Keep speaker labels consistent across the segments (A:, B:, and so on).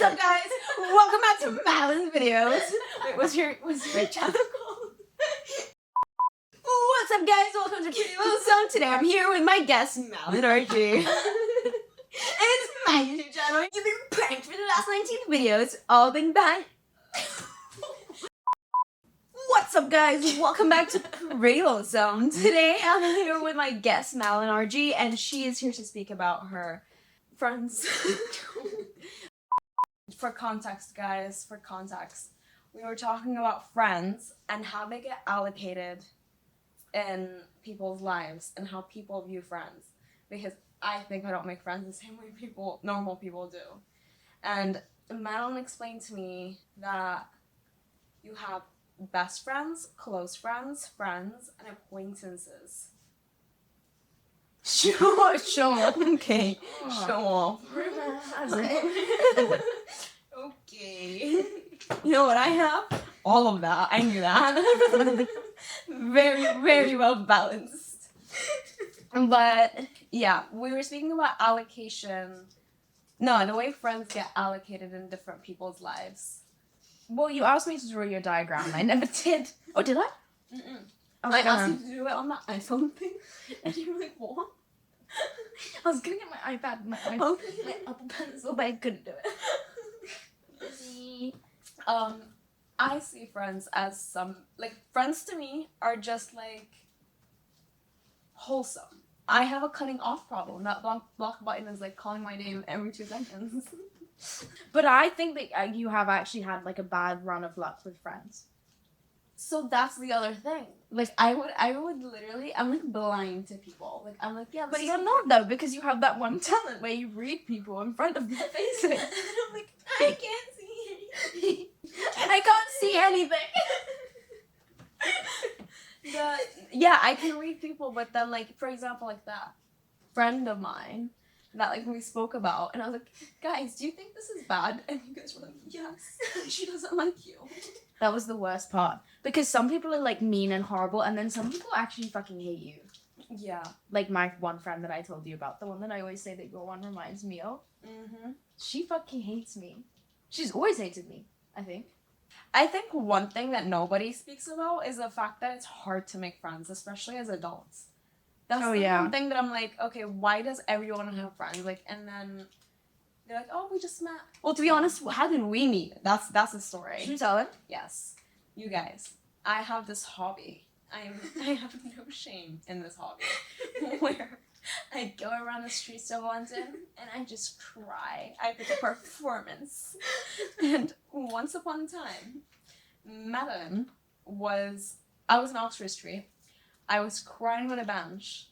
A: up, guys? Welcome back to Madeline's videos. Wait, what's your channel called? What's up, guys? Welcome to Lonesome. Today I'm here with my guest, Madeline RG. And it's my YouTube channel. You've been pranked for the last 19 videos. All been bad. What's up, guys? Welcome back to Lonesome. Today I'm here with my guest, Madeline RG, and she is here to speak about her friends. For context, guys, we were talking about friends and how they get allocated in people's lives and how people view friends. Because I think I don't make friends the same way normal people do. And Madeline explained to me that you have best friends, close friends, and acquaintances. Show off. Okay. Show off. Okay. You know what I have? All of that. I knew that. Very, very well balanced. But yeah, we were speaking about allocation. No, the way friends get allocated in different people's lives.
B: Well, you asked me to draw your diagram, and I never did. Oh, did I?
A: Mm-mm. I asked you to do it on the iPhone thing, and you were like, what?
B: I was gonna get my iPad, my Apple Pencil, but I couldn't do it.
A: I see friends as friends to me are just like wholesome. I have a cutting off problem. That block button is like calling my name every 2 seconds.
B: But I think that you have actually had like a bad run of luck with friends.
A: So that's the other thing. Like I would literally, I'm like blind to people. Like I'm like, yeah,
B: but you're not though, because you have that one talent where you read people in front of their faces.
A: And I'm like, I can't see anything.
B: I can't see anything.
A: Yeah, I can read people, but then like, for example, like that friend of mine that like we spoke about, and I was like, guys, do you think this is bad? And you guys were like, yes, she doesn't like you.
B: That was the worst part, because some people are like mean and horrible, and then some people actually fucking hate you.
A: Yeah.
B: Like my one friend that I told you about, the one that I always say that your one reminds me of.
A: Mm-hmm.
B: She fucking hates me. She's always hated me, I think.
A: I think one thing that nobody speaks about is the fact that it's hard to make friends, especially as adults. That's one thing that I'm like, okay, why does everyone have friends? Like, and then they're like, oh, we just met. Well, to be honest, how did we meet? That's the story.
B: Should we tell it?
A: Yes. You guys, I have this hobby. I have no shame in this hobby. Where I go around the streets of London and I just cry. I pick a performance. And once upon a time, Madeline I was in Oxford Street. I was crying on a bench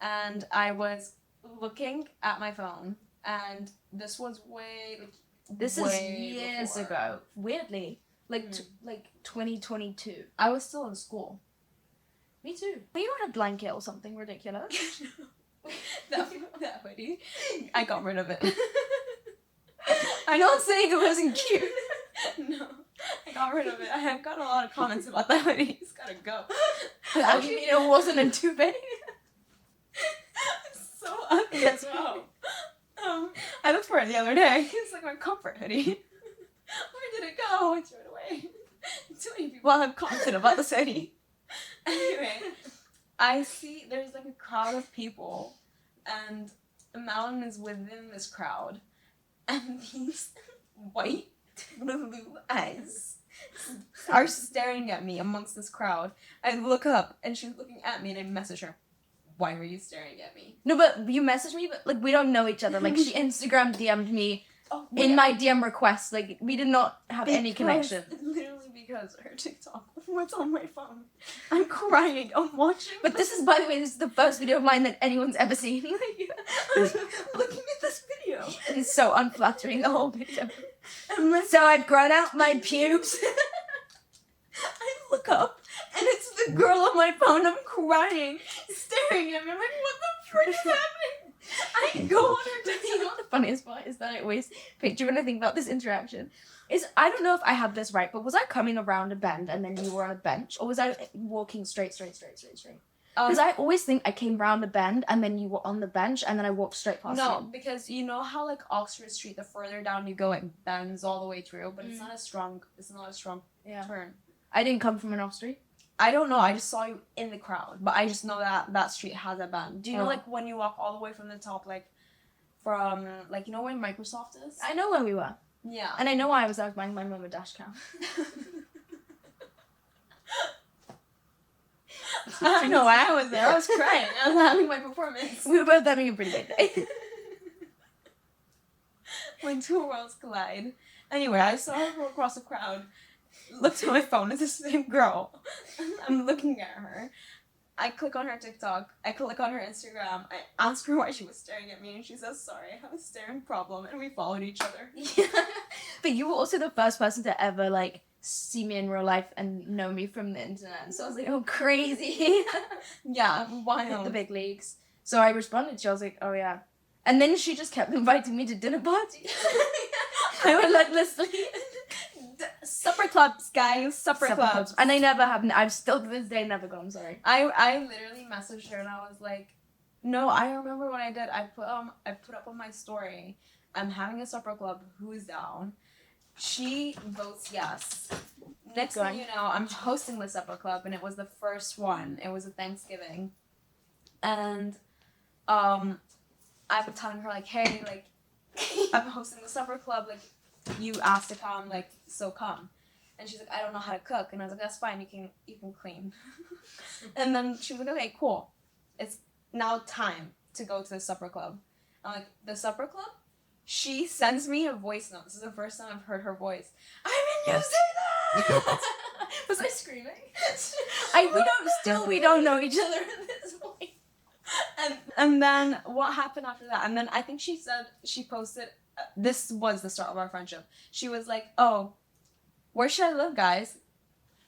A: and I was looking at my phone, and this was
B: This is years ago. Weirdly. Like 2022.
A: I was still in school.
B: Me too. But you had a blanket or something ridiculous.
A: that hoodie, I got rid of it. I'm not saying it wasn't cute. No, I got rid of it. I have got a lot of comments about that hoodie. It's gotta go.
B: I mean, it wasn't in too big.
A: It's so ugly as well. I looked for it the other day. It's like my comfort hoodie. Where did it go? I threw it away. Too many people have commented about this hoodie. Anyway, I see there's like a crowd of people, and Madeline is within this crowd, and these white blue eyes are staring at me amongst this crowd. I look up, and she's looking at me, and I message her, why are you staring at me?
B: No, but you messaged me, but like we don't know each other. Like she Instagram DM'd me in my DM request. Like we did not have any connection.
A: Literally because her TikTok was on my phone. I'm crying. I'm watching.
B: But this is, by the way, this is the first video of mine that anyone's ever seen.
A: I'm looking at this video.
B: It is so unflattering, the whole video. So I've grown out my pubes.
A: I look up, and it's the girl on my phone. I'm crying, staring at me. I'm like, what the frick is happening? I go on her TikTok.
B: You know what the funniest part is that I always picture when I think about this interaction is, I don't know if I have this right, but was I coming around a bend and then you were on a bench, or was I walking straight? Because I always think I came round the bend and then you were on the bench and then I walked straight past you.
A: No, because you know how like Oxford Street, the further down you go, it bends all the way through, but it's not a strong turn.
B: I didn't come from an off street.
A: I don't know. I just saw you in the crowd, but I just know that street has a bend. Do you know like when you walk all the way from the top, like from like you know where Microsoft is?
B: I know where we were.
A: Yeah.
B: And I know why I was buying my mum a dash cam.
A: I don't know why I was there. I was crying. I was having my performance.
B: We were both having a pretty good day.
A: When two worlds collide. Anyway, I saw her go across the crowd. Looked at my phone. It's the same girl. I'm looking at her. I click on her TikTok. I click on her Instagram. I ask her why she was staring at me, and she says, "Sorry, I have a staring problem," and we followed each other.
B: Yeah. But you were also the first person to ever like see me in real life and know me from the internet. So I was like, oh, crazy.
A: Yeah, wild.
B: The big leagues. So I responded. She was like, oh yeah. And then she just kept inviting me to dinner parties. I would like listen.
A: Supper clubs, guys. Supper clubs.
B: And I never have. I've still to this day never gone. Sorry.
A: I literally messaged her and I was like, no, I remember what I did. I put up on my story, I'm having a supper club. Who's down? She votes yes. Next thing you know, I'm hosting the supper club, and it was the first one. It was a Thanksgiving, and I'm telling her like, hey, like, I'm hosting the supper club. Like, you asked to come, like, so come. And she's like, I don't know how to cook, and I was like, that's fine. You can clean. And then she was like, okay, cool. It's now time to go to the supper club. I'm like, the supper club? She sends me a voice note. This is the first time I've heard her voice. I'm in New Zealand!
B: Was I screaming? We don't know each other at this point.
A: And then what happened after that? And then I think she said, she posted, this was the start of our friendship. She was like, oh, where should I live, guys?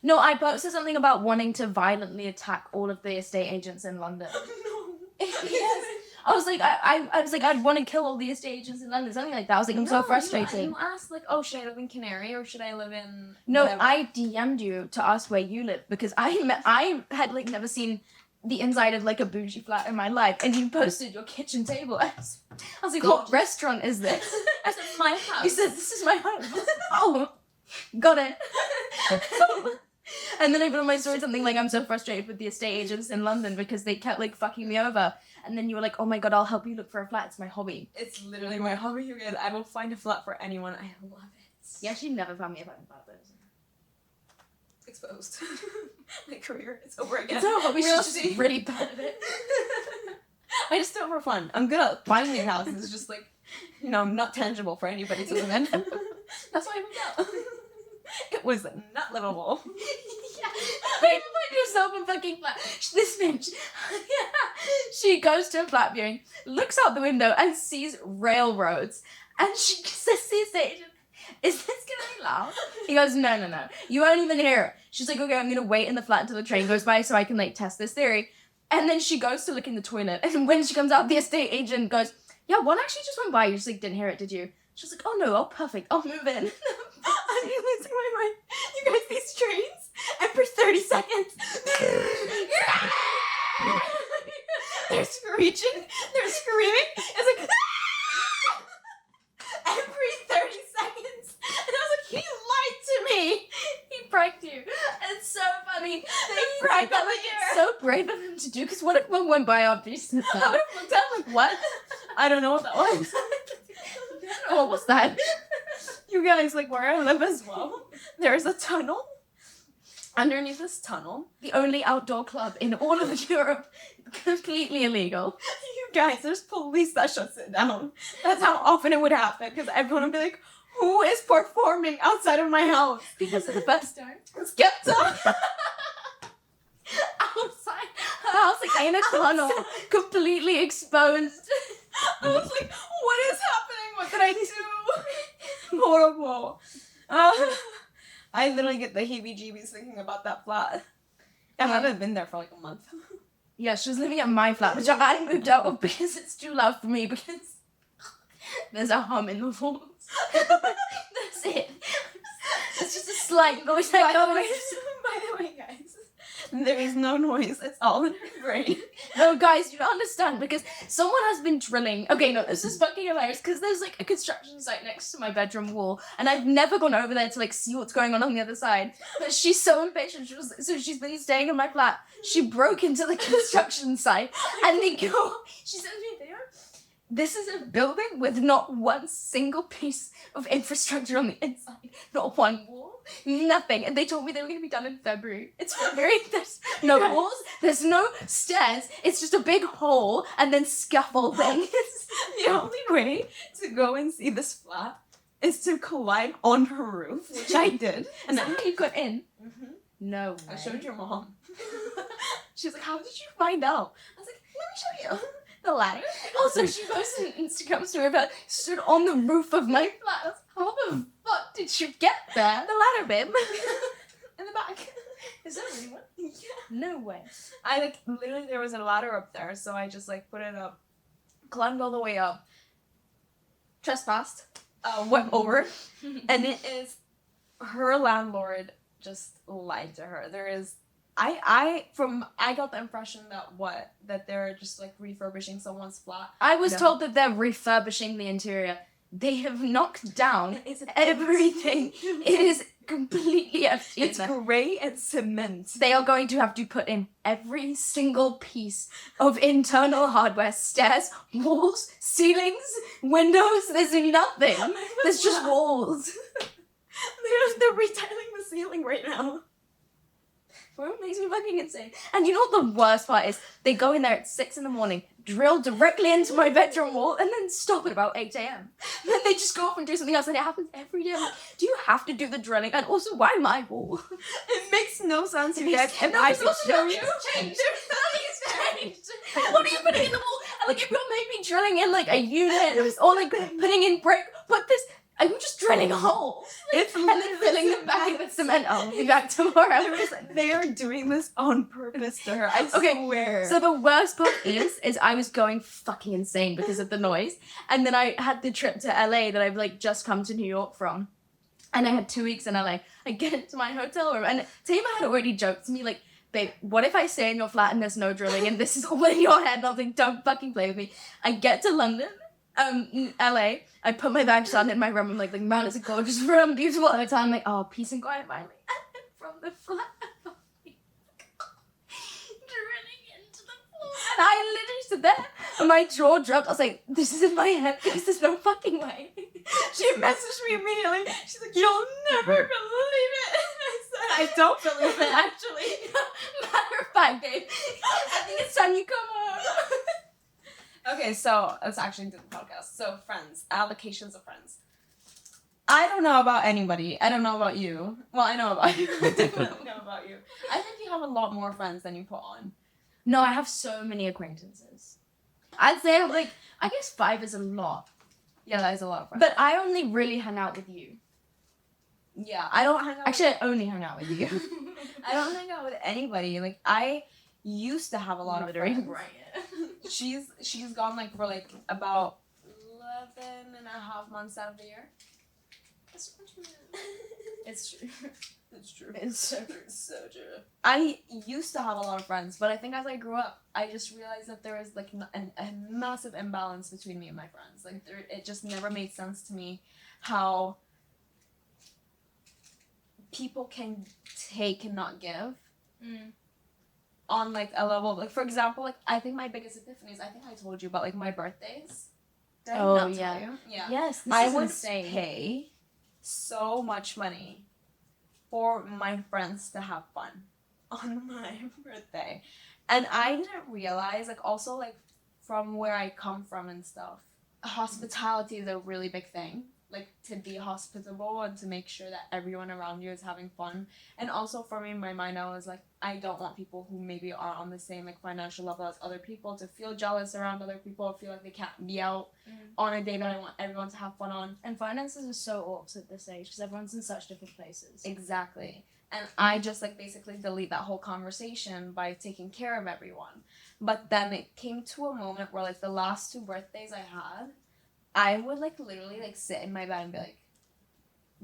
B: No, I posted something about wanting to violently attack all of the estate agents in London.
A: No.
B: Yes. I was like, I was like, I'd want to kill all the estate agents in London, something like that. I was like, I'm so frustrated.
A: You asked like, oh, should I live in Canary or should I live in?
B: No,
A: whatever?
B: I DM'd you to ask where you live because I had like never seen the inside of like a bougie flat in my life, and you posted your kitchen table. I was like, what restaurant is this?
A: I said, my house.
B: You said, this is my house. Oh, got it. And then I put on my story something like, I'm so frustrated with the estate agents in London because they kept like fucking me over. And then you were like, oh my god, I'll help you look for a flat. It's my hobby.
A: It's literally my hobby. You guys, I will find a flat for anyone. I love it.
B: Yeah, she never found me a fucking flat though.
A: Exposed. My career is over again.
B: It's her hobby. She's just really bad at it.
A: I just do it for fun. I'm good at finding houses. It's just like, you know, not tangible for anybody to live in. That's why I moved out. It was not livable.
B: Yeah. You find yourself a fucking flat. This bitch. She goes to a flat viewing, looks out the window and sees railroads. And she says to the estate agent, is this gonna be loud? He goes, no. You won't even hear it. She's like, okay, I'm gonna wait in the flat until the train goes by so I can like test this theory. And then she goes to look in the toilet. And when she comes out, the estate agent goes, yeah, one actually just went by. You just like didn't hear it, did you? She's like, oh no, oh perfect, I'll move in.
A: I'm losing my mind. You guys, these trains, and for 30 seconds, they're screeching, they're screaming. It's like, every 30 seconds. And I was like, he lied to me.
B: He pranked you. It's so funny. They pranked that like it's so brave of him to do, because what if one went by after you said that?
A: I would have looked at him like, what? I don't know what that was.
B: What was that?
A: You guys, like where I live as well, there's a tunnel. Underneath this tunnel,
B: the only outdoor club in all of Europe, completely illegal.
A: You guys, there's police that shuts it down. That's how often it would happen, because everyone would be like, who is performing outside of my house?
B: Because of the best time.
A: Skepta!
B: Outside her house, like in a tunnel, completely exposed.
A: I was like, what is happening? What did I do? Horrible. I literally get the heebie-jeebies thinking about that flat. I haven't been there for like a month.
B: Yeah, she was living at my flat, which I hadn't moved out of because it's too loud for me, because there's a hum in the walls. That's it. It's just a slight noise that goes.
A: By the way, guys, there is no noise. It's all in her Great.
B: No, guys, you don't understand because someone has been drilling. Okay, no, this is fucking hilarious because there's like a construction site next to my bedroom wall, and I've never gone over there to like see what's going on the other side. But she's so impatient. She's been staying in my flat. She broke into the construction site, and they go. She sends me a video. This is a building with not one single piece of infrastructure on the inside, not one wall, nothing. And they told me they were going to be done in February. It's February, there's no walls, there's no stairs, it's just a big hole and then scaffolding.
A: The only way to go and see this flat is to collide on her roof, which I did.
B: And then you got in.
A: Mm-hmm.
B: No way.
A: I showed your mom. She was like, how did you find out? I was like, let me show you. The ladder.
B: Also, she posted an Instagram story about stood on the roof of my flat. I was like, how the fuck did you get there?
A: The ladder, babe. In the back.
B: Is that really one?
A: Yeah.
B: No way.
A: I like literally there was a ladder up there, so I just like put it up, climbed all the way up, trespassed, went over, and it is her landlord just lied to her. There is I got the impression that they're just like refurbishing someone's flat.
B: I was told that they're refurbishing the interior. They have knocked down everything. It is completely empty.
A: It's grey and cement.
B: They are going to have to put in every single piece of internal hardware. Stairs, walls, ceilings, windows. There's nothing. There's just walls.
A: They're retiling the ceiling right now.
B: It makes me fucking insane. And you know what the worst part is? They go in there at 6 a.m, drill directly into my bedroom wall, and then stop at about 8 a.m. Then they just go off and do something else, and it happens every day. I'm like, do you have to do the drilling? And also, why my wall?
A: It makes no sense to me. And
B: No,
A: I
B: it's also
A: show
B: nothing
A: you.
B: has changed. Nothing has changed. What are you putting in the wall? And like, if you're maybe drilling in like a unit, or like putting in brick, put this. I'm just drilling holes.
A: It's
B: and then filling them back with cement. I'll be back tomorrow.
A: They are doing this on purpose to her. I swear.
B: So the worst part is I was going fucking insane because of the noise. And then I had the trip to LA that I've like just come to New York from. And I had 2 weeks in LA. I get into my hotel room and Tayma had already joked to me like, babe, what if I stay in your flat and there's no drilling and this is all in your head? And I was like, don't fucking play with me. I get to London. LA, I put my bags on in my room. I'm like, man, it's a gorgeous room, beautiful hotel. I'm like, oh, peace and quiet finally. And then from the flat, drilling into the floor. And I literally stood there, and my jaw dropped. I was like, this is in my head because there's no fucking way.
A: She messaged me immediately. She's like, you'll never believe it. I said, I don't believe it, actually.
B: Matter of fact, babe, I think it's time you come home.
A: Okay, so let's actually do the podcast. So, friends, allocations of friends. I don't know about anybody. I don't know about you. Well, I know about you. I definitely know about you. I think you have a lot more friends than you put on.
B: No, I have so many acquaintances. I'd say I have like, I guess 5 is a lot.
A: Yeah, that is a lot of friends.
B: But I only really hang out with you.
A: Yeah, I don't hang out
B: Actually, I only hang out with you.
A: I don't hang out with anybody. Like, I used to have a lot of friends.
B: Right.
A: She's gone like for like about 11 and a half months out of the year.
B: That's what you mean. It's true.
A: It's true.
B: It's so true.
A: So true. I used to have a lot of friends, but I think as I grew up, I just realized that there is like a massive imbalance between me and my friends. Like it just never made sense to me how people can take and not give. On like a level, like for example, like I think my biggest epiphanies, I think I told you about like my birthdays. Did I not tell you? Yeah.
B: Yes, this
A: I
B: is
A: would
B: insane.
A: pay so much money for my friends to have fun on my birthday. And I didn't realize, like also like from where I come from and stuff, hospitality is a really big thing. Like to be hospitable and to make sure that everyone around you is having fun. And also for me in my mind, I was like, I don't want people who maybe are on the same like financial level as other people to feel jealous around other people, feel like they can't be out on a day that I want everyone to have fun on.
B: And finances are so awkward at this age because everyone's in such different places.
A: Exactly. And I just like basically delete that whole conversation by taking care of everyone. But then it came to a moment where like the last 2 birthdays I had, I would like literally like sit in my bed and be like,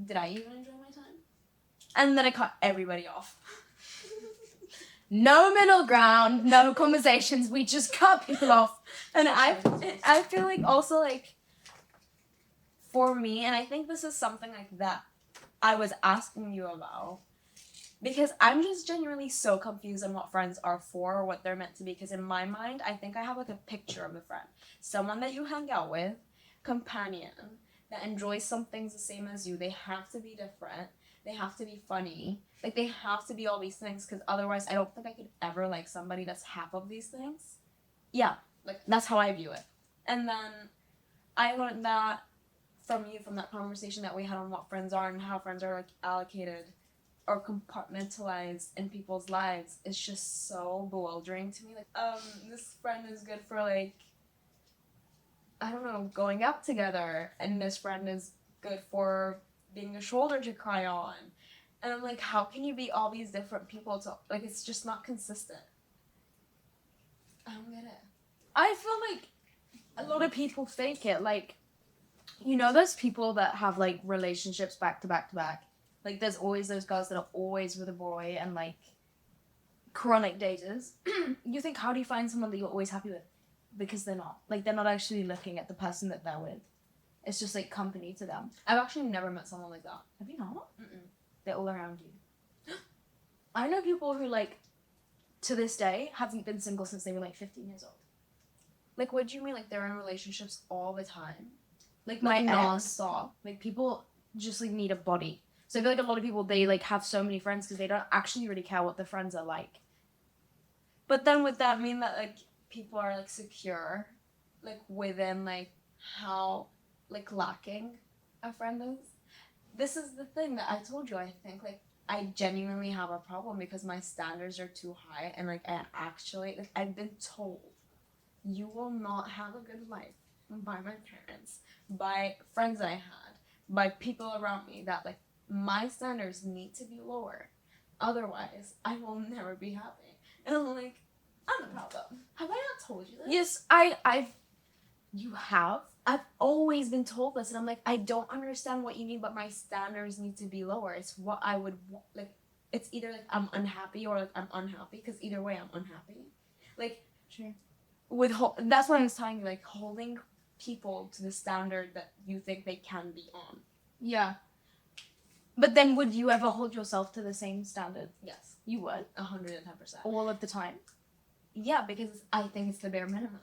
A: did I even enjoy my time? And then I cut everybody off.
B: No middle ground, no conversations. We just cut people off.
A: And I feel like also like for me, and I think this is something like that I was asking you about, because I'm just genuinely so confused on what friends are for or what they're meant to be. Because in my mind, I think I have like a picture of a friend, someone that you hang out with, companion that enjoys some things the same as you. They have to be different. They have to be funny. Like, they have to be all these things, because otherwise I don't think I could ever like somebody that's half of these things. Yeah, like, that's how I view it. And then I learned that from you, from that conversation that we had on what friends are and how friends are like allocated or compartmentalized in people's lives. It's just so bewildering to me. Like, this friend is good for like, I don't know, going out together, and this friend is good for being a shoulder to cry on. And I'm like, how can you be all these different people to, like, it's just not consistent. I don't get it.
B: I feel like a lot of people fake it. Like, you know, there's people that have like relationships back to back to back. Like, there's always those girls that are always with a boy and like chronic daters. You think, how do you find someone that you're always happy with? Because they're not. Like, they're not actually looking at the person that they're with. It's just like company to them.
A: I've actually never met someone like that.
B: Have you not?
A: Mm-mm.
B: They're all around you. I know people who, like, to this day, haven't been single since they were, like, 15 years old.
A: Like, what do you mean? Like, they're in relationships all the time?
B: Like,
A: My
B: my
A: ex.
B: non-stop. Like, people just, like, need a body. So I feel like a lot of people, they, like, have so many friends because they don't actually really care what their friends are like.
A: But then would that mean that, like, people are, like, secure, like, within, like, how, like, lacking a friend is? This is the thing that I told you. I think, like, I genuinely have a problem because my standards are too high, and, like, I actually, like, I've been told you will not have a good life by my parents, by friends that I had, by people around me, that, like, my standards need to be lower. Otherwise, I will never be happy. And I'm like, I'm the problem. Have I not told you this?
B: Yes, you have. I've always been told this, and I'm like,
A: I don't understand what you mean, but my standards need to be lower. It's what I would, like, it's either, like, I'm unhappy or, like, I'm unhappy, because either way, I'm unhappy. Like,
B: sure.
A: That's what I was telling you, like, holding people to the standard that you think they can be on.
B: Yeah. But then would you ever hold yourself to the same standard?
A: Yes.
B: You would.
A: 110%.
B: All of the time.
A: Yeah, because I think it's the bare minimum.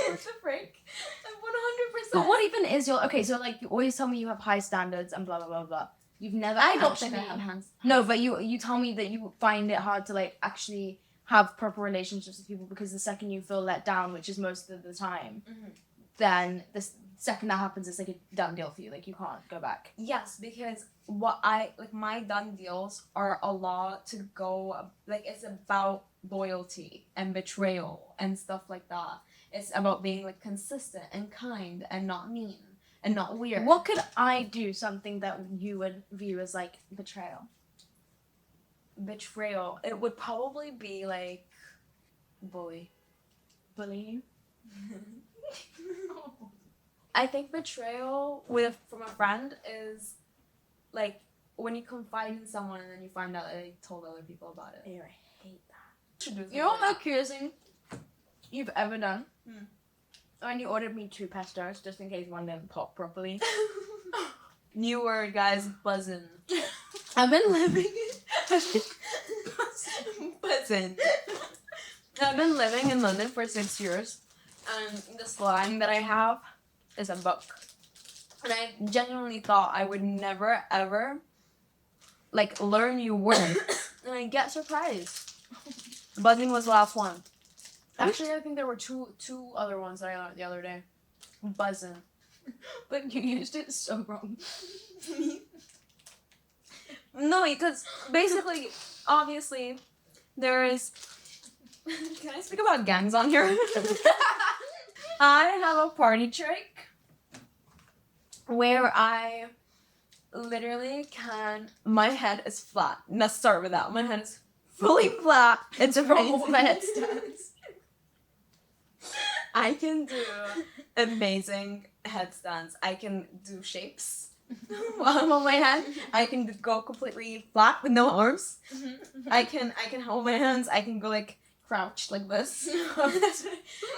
A: It's a break. 100%.
B: But what even is your... Okay, so, like, you always tell me you have high standards and blah, blah, blah, blah. You've never
A: I don't
B: actually...
A: think I have hands.
B: No, but you tell me that you find it hard to, like, actually have proper relationships with people because the second you feel let down, which is most of the time, then the second that happens, it's like a done deal for you. Like, you can't go back.
A: Yes, because my done deals are a lot to go, like, it's about loyalty and betrayal and stuff like that. It's about being, like, consistent and kind and not mean and not weird.
B: What could I do, something that you would view as, like, betrayal?
A: Betrayal. It would probably be, like, bullying. I think betrayal from a friend is, like, when you confide in someone and then you find out that they told other people about it.
B: Ew, I hate that.
A: You
B: know what the cutest thing you've ever done?
A: Hmm.
B: When you ordered me 2 pestos, just in case one didn't pop properly.
A: New word, guys. Buzzin'.
B: I've been living...
A: Buzzin'. I've been living in London for 6 years, and the slang that I have is a book. And I genuinely thought I would never, ever, like, learn new words. And I get surprised. Buzzing was the last one. Actually, I think there were two other ones that I learned the other day. Buzzing.
B: But you used it so wrong.
A: No, because basically, obviously, there is... Can I speak about gangs on here? I have a party trick where I literally can... My head is flat. Let's start with that. My head is fully flat. It's a roll my headstands. I can do amazing headstands. I can do shapes. while I'm on my hand. I can go completely flat with no arms. I can hold my hands. I can go like crouched like this.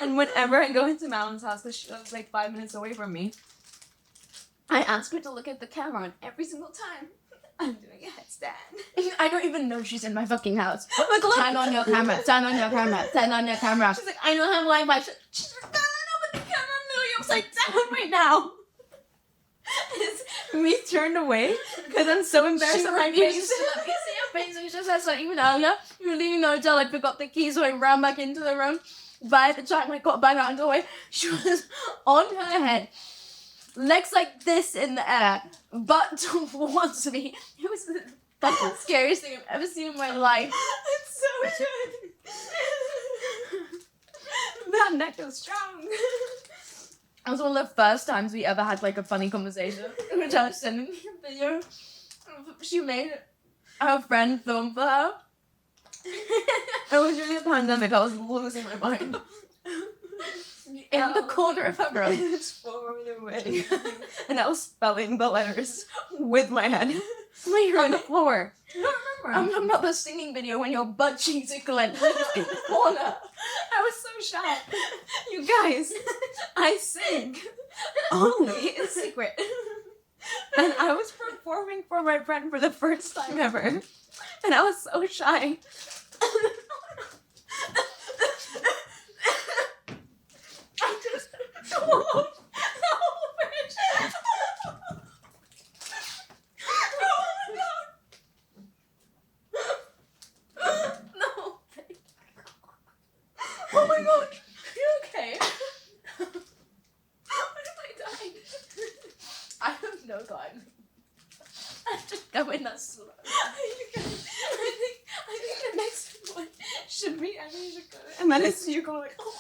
A: And whenever I go into Madeline's house, because she lives like 5 minutes away from me, I ask her to look at the camera, and every single time I'm doing a headstand.
B: I don't even know she's in my fucking house. Turn on your camera. Turn on your camera. Turn on your camera.
A: She's like, I don't have Wi-Fi. She's like, God, I know, but the camera I'm literally upside down right now. It's me turned away because I'm so embarrassed of my face.
B: To let me see her face. And she just says like, even earlier, we were leaving the hotel, I forgot the keys, so I ran back into the room. By the time I got back out into the way, she was on her head, legs like this in the air, butt towards me. It was the fucking scariest thing I've ever seen in my life.
A: It's so good. That neck is strong.
B: It was one of the first times we ever had like a funny conversation, which I was sending me a video. She made her friend film for her.
A: It was during the pandemic. I was losing my mind.
B: In the corner of her room.
A: It's far away. And I was spelling the letters with my head.
B: Wait, you're on the floor.
A: I don't remember.
B: I'm talking about the singing video when your butt cheeks are clenched in the corner.
A: I was so shocked. You guys, I sing only in secret. And I was performing for my friend for the first time ever. And I was so shy. I just swallowed the whole fish.
B: No.
A: Oh my god.
B: You okay?
A: What if I died?
B: I have no time. I'm just going that slow.
A: I think the next one should be I should go. And then it's you going like, oh.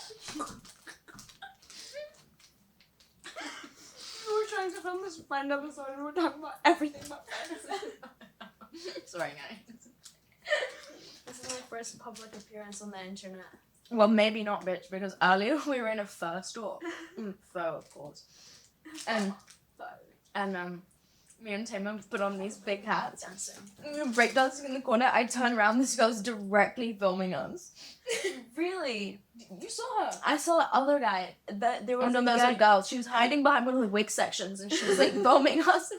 A: We were trying to film this friend episode and we were talking about everything but friends.
B: Sorry, guys.
A: This is my first public appearance on the internet.
B: Well, maybe not, bitch, because earlier we were in a fur store. Fur, of course. And me and Tayma put on these big hats. We were breakdancing in the corner. I turned around, this girl's directly filming us.
A: Really?
B: You saw her.
A: I saw the other guy. There was
B: a girl. She was hiding behind one of the wig sections and she was like filming us.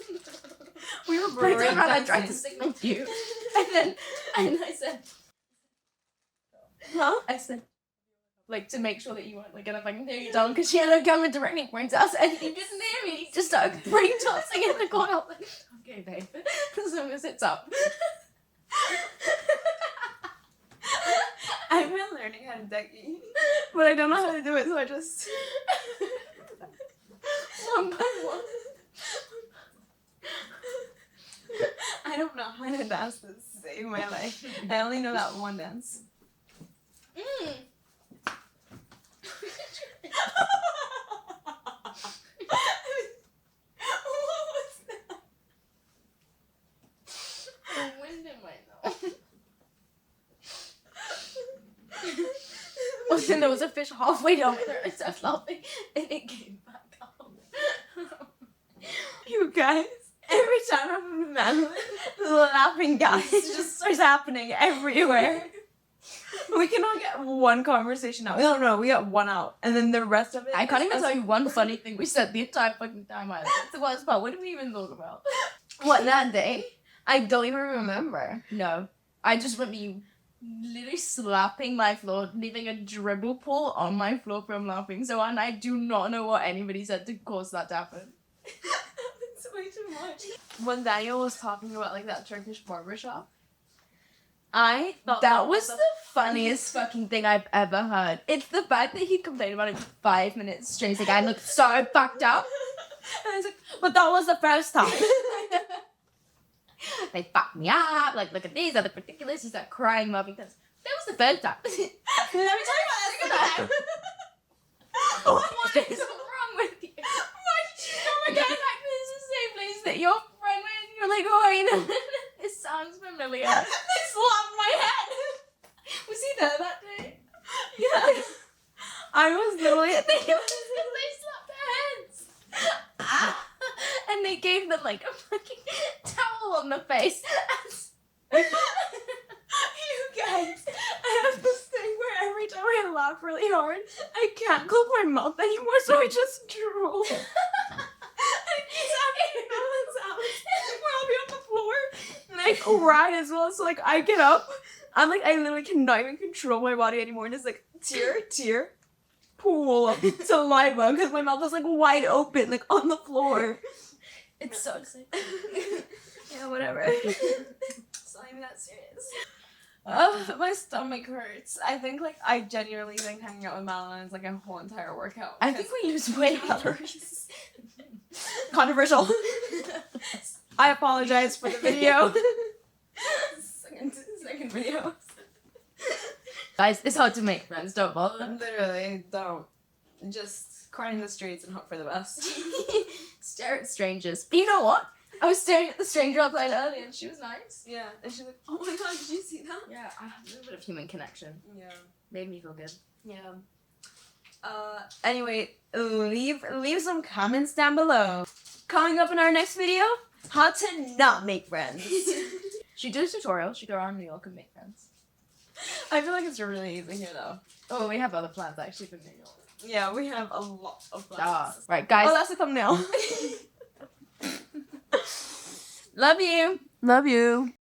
A: We were
B: I turned around, I tried to signal to you. And I said,
A: huh?
B: I said, like, to make sure that you weren't like gonna fucking tear you down, because she had her camera directly pointed at us, and he just near me, he just started breakdancing in the corner. I was like, okay, babe, as long as it's up.
A: I've been learning how to ducky, but I don't know how to do it, so I just one by one. I don't know how to dance to save my life. I only know that one dance. What was that?
B: When did I know? Well, then there was a fish halfway down with her. I started laughing, and it came back up.
A: You guys, every time I'm with Madeline, the laughing gas just starts happening everywhere. We cannot get one conversation out. No, we got one out. And then the rest of it...
B: I can't even tell you one funny thing we said the entire fucking time. That's the worst part. What did we even talk about?
A: What, that day? I don't even remember.
B: No. I just remember you literally slapping my floor, leaving a dribble pool on my floor from laughing so hard, and I do not know what anybody said to cause that to happen.
A: That's way too much. When Daniel was talking about, like, that Turkish barbershop, I thought
B: that was the funniest fucking thing I've ever heard. It's the fact that he complained about it for 5 minutes straight. He's like, I look so fucked up.
A: And I was like, but that was the first time.
B: They fucked me up. Like, look at these, I look ridiculous. He started crying, laughing. That was the third time.
A: Let me tell you about that time.
B: What is wrong with you?
A: Oh my
B: Again,
A: god.
B: like, this is the same place that your friend went. You're like, oh, I know. It sounds familiar.
A: They slapped my head.
B: Was he there that day?
A: Yeah. I was literally at the
B: They slapped their heads. And they literally gave them like a fucking towel on the face.
A: You guys, I have this thing where every time I laugh really hard, I can't close my mouth anymore, so I just drool. And it keeps happening all the sounds where I'll be on the floor and I cry as well. So like I get up, I'm like I literally cannot even control my body anymore, and it's like tear, pool of saliva because my mouth is like wide open, like on the floor.
B: It's so exciting.
A: Yeah, whatever. It's not even that serious. Oh, my stomach hurts. I think, like, I genuinely think hanging out with Madeline is, like, a whole entire workout.
B: I think we use way calories.
A: Controversial. I apologize for the video. second video.
B: Guys, it's hard to make friends, don't follow them.
A: Literally, don't. Just cry in the streets and hope for the best.
B: Stare at strangers. But you know what? I was staring at the stranger outside earlier and she was nice.
A: Yeah, and she's like, oh my god, did you see that?
B: Yeah, I have a little bit of human connection.
A: Yeah.
B: Made me feel good.
A: Yeah. Anyway, leave some comments down below. Coming up in our next video, how to not make friends.
B: She did a tutorial. She go around New York and make friends.
A: I feel like it's really easy here though.
B: Oh, we have other plans actually for New York.
A: Yeah, we have a lot of plans.
B: Ah, right, guys.
A: Oh, that's the thumbnail.
B: Love you.
A: Love you.